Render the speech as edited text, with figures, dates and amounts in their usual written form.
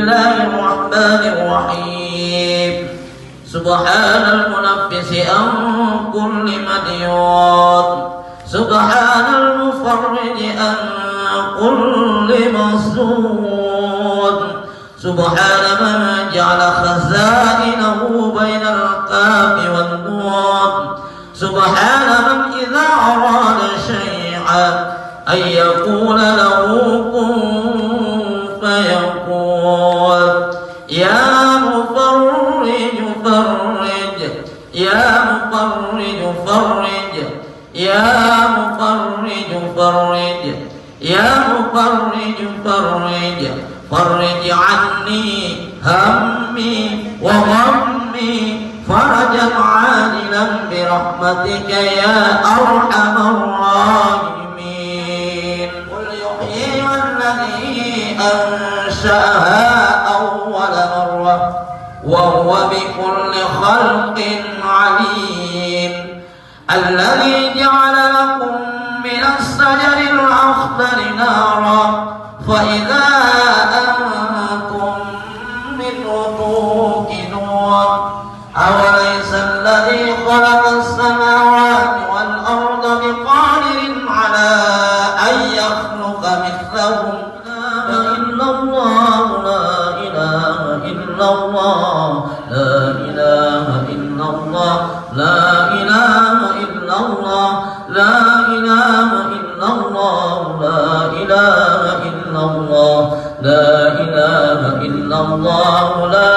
الله الرحمن الرحيم سبحان المنفس عن كل مديون سبحان المفرج عن كل مسجون سبحان من جعل خزائنه بين الكاف والنون سبحان من إذا أراد شيئا أن يقول له كن فيكون يا مفرج فرج يا مفرج فرج يا مفرج فرج يا مفرج فرج فرج عني همي وغمي فرجا عاجلا برحمتك يا أرحم الراحمين قل يحيي الذي أنشأها أول مرة وهو بكل خلق عليم الذي جعل لكم من الشجر الأخضر نارا فإذا أنتم منه توقدون أوليس الذي خلق السماوات والأرض بقادر على أن يخلق مثلهم إلا الله لا إله إلا الله لا إله إلا الله لا إله إلا الله لا إله إلا الله لا إله إلا الله لا إله إلا الله لا